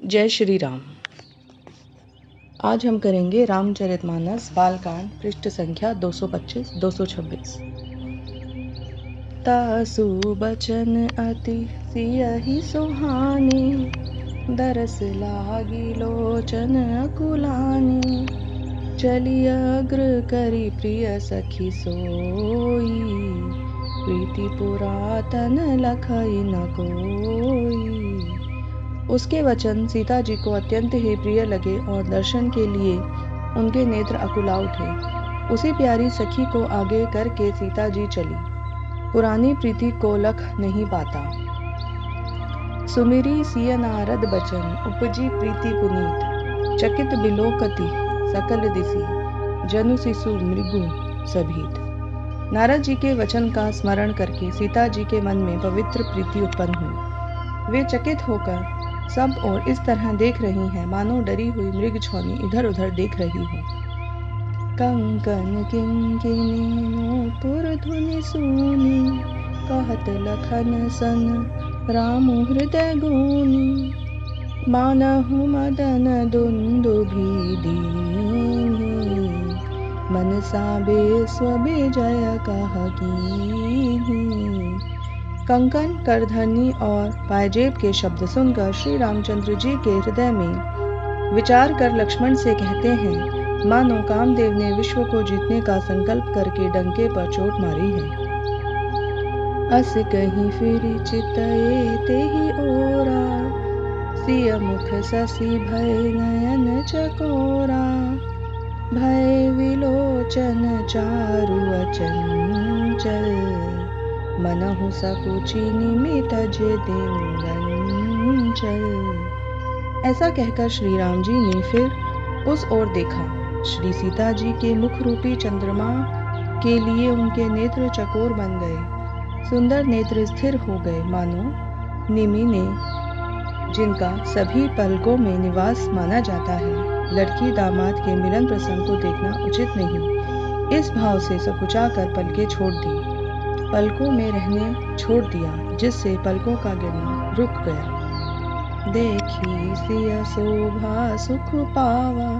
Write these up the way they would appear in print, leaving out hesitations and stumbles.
जय श्री राम। आज हम करेंगे रामचरितमानस बालकांड पृष्ठ संख्या 225-226। तासु बचन अति सियहि सुहाने, दरस लागी लोचन अकुलाने। चलिय अग्र करी प्रिय सखी सोई, प्रीति पुरातन लखई न कोई। उसके वचन सीता जी को अत्यंत ही प्रिय लगे और दर्शन के लिए उनके नेत्र अकुला उठे। उसी प्यारी सखी को आगे करके सीता जी चली, पुरानी प्रीति को लख नहीं पाता। सुमिरी सिय नारद बचन, उपजी प्रीति पुनीत। चकित बिलोकति सकल दिसी, जनु शिशु मृगु सभीत। नारद जी के वचन का स्मरण करके सीता जी के मन में पवित्र प्रीति उत्पन्न हुई। वे चकित होकर सब और इस तरह देख रही हैं मानो डरी हुई मृग छौनी इधर उधर देख रही हो। कंकन किंकिनी नूपुर धुनि सुनी, कहत लखन सन राम हृदय गुनी। मानहु मदन दुंदुभि दीन्हि, मनसा बेस्व विजय कह कीन्हि। कंकन, करधनी और पायजेब के शब्द सुनकर श्री रामचंद्र जी के हृदय में विचार कर लक्ष्मण से कहते हैं, मानो कामदेव ने विश्व को जीतने का संकल्प करके डंके पर चोट मारी है। अस कहीं फिर चितए तेहि ओरा, सिय मुख शशि भय नयन चकोरा। भय विलोचन चारु अचंचल, मनहु सकुचि निमित चल। ऐसा कहकर श्री राम जी ने फिर उस ओर देखा। श्री सीता जी के मुख रूपी चंद्रमा के लिए उनके नेत्र चकोर बन गए, सुंदर नेत्र स्थिर हो गए, मानो निमि ने जिनका सभी पलकों में निवास माना जाता है। लड़की दामाद के मिलन प्रसंग को देखना उचित नहीं, इस भाव से सकुचा कर पलकें छोड़ दी, पलकों में रहने छोड़ दिया, जिससे पलकों का गिरना रुक गया। देखी सिय शोभा सुख पावा,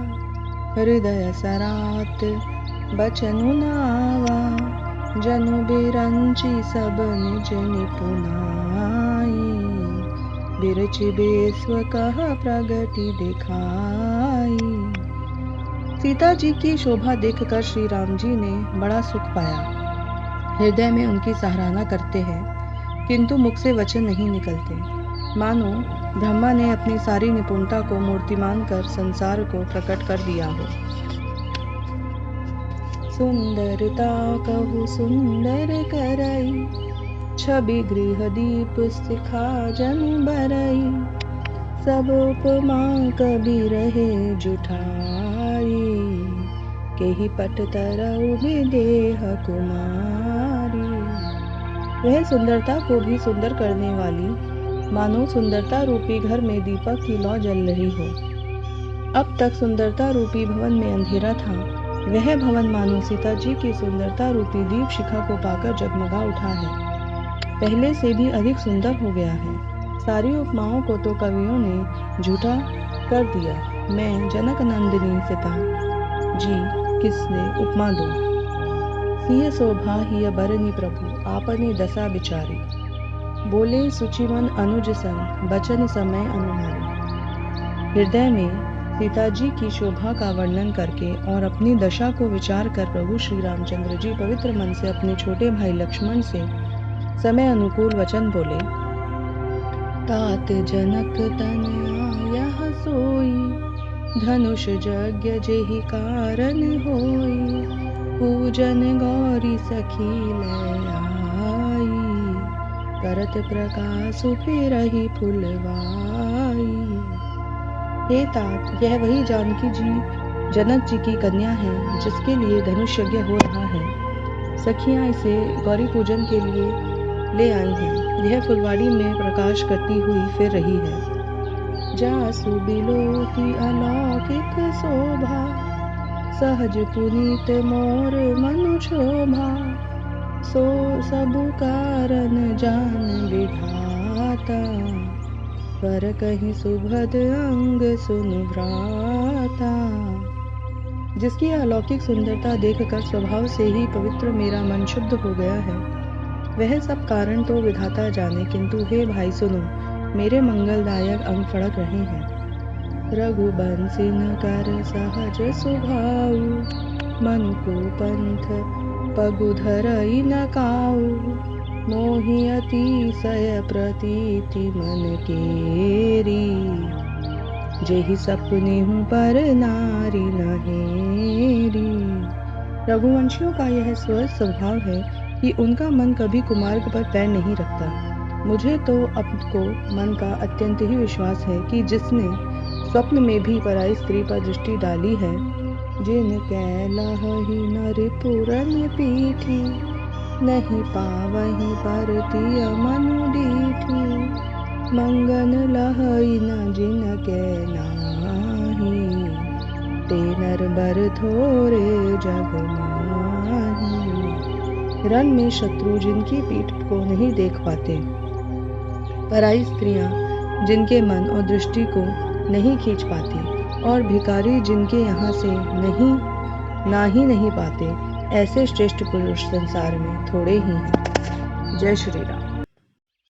हृदय सरात बचनु नावा। जनु बिरंची सब निज निपुनाई, बिरचि बेस्व कह प्रगति दिखाई। सीता जी की शोभा देखकर श्री राम जी ने बड़ा सुख पाया। हृदय में उनकी सराहना करते हैं, किंतु मुख से वचन नहीं निकलते, मानो ब्रह्मा ने अपनी सारी निपुणता को मूर्तिमान कर संसार को प्रकट कर दिया हो। सुंदरता कहु सुंदर करई, छवि गृह दीप शिखा जन बरई। सब उपमा कबि रहे जुठाई, केहि पट तरउ विदेह कुमारी। वह सुंदरता को भी सुंदर करने वाली, मानो सुंदरता रूपी घर में दीपक की लौ जल रही हो। अब तक सुंदरता रूपी भवन में अंधेरा था, वह भवन मानो सीता जी की सुंदरता रूपी दीप शिखा को पाकर जगमगा उठा है, पहले से भी अधिक सुंदर हो गया है। सारी उपमाओं को तो कवियों ने झूठा कर दिया। मैं जनक नंदिनी सीता जी किसने उपमा दो। सिय शोभा हिय बरनि प्रभु, आपनी दशा विचारी। बोले सुचिमन अनुज संग, बचन समय अनुहारी। हृदय में सीता जी की शोभा का वर्णन करके और अपनी दशा को विचार कर प्रभु श्री रामचंद्र जी पवित्र मन से अपने छोटे भाई लक्ष्मण से समय अनुकूल वचन बोले। तात जनक तन आया सोई, धनुष यज्ञ जेहि कारण होई। पूजन गौरी सखी ले आई, करत प्रकाश फिरहि फुलवाई। हे तात, यह वही जानकी जी जनक जी की कन्या है, जिसके लिए धनुष यज्ञ हो रहा है। सखियां इसे गौरी पूजन के लिए ले आई हैं। यह फुलवाड़ी में प्रकाश करती हुई फिर रही है। जासु बिलोकी अलौकिक शोभा, सहज पुनीत मोर मनु शोभा। सो सबु कारण जान विधाता, पर कहीं सुभद अंग सुनु भ्राता। जिसकी अलौकिक सुंदरता देखकर स्वभाव से ही पवित्र मेरा मन शुद्ध हो गया है, वह सब कारण तो विधाता जाने, किंतु हे भाई सुनो, मेरे मंगलदायक अंग फड़क रहे हैं। रघुबंसी न कर सहज सुभाऊ, मनु को पंथ पगु धरई न काऊ। मोहि अतिशय प्रतीति मन केरी, जेहि सपने हूँ पर नारी नहेरी। रघुवंशियों का यह स्वभाव है कि उनका मन कभी कुमार्ग पर पैर नहीं रखता। मुझे तो अपको मन का अत्यंत ही विश्वास है कि जिसने स्वप्न में भी पराई स्त्री पर दृष्टि डाली है, जिन कैलहि नर पुरन पीठी, नहीं पावहि परतिय मनु डीठी। मंगन लहई न जिन के नाही, ते नर बर थोरे जग माही। रण में शत्रु जिनकी पीठ को नहीं देख पाते, पराई स्त्रियां जिनके मन और दृष्टि को नहीं खींच पाती, और भिखारी जिनके यहाँ से नहीं पाते, ऐसे श्रेष्ठ पुरुष संसार में थोड़े ही हैं। जय श्री राम।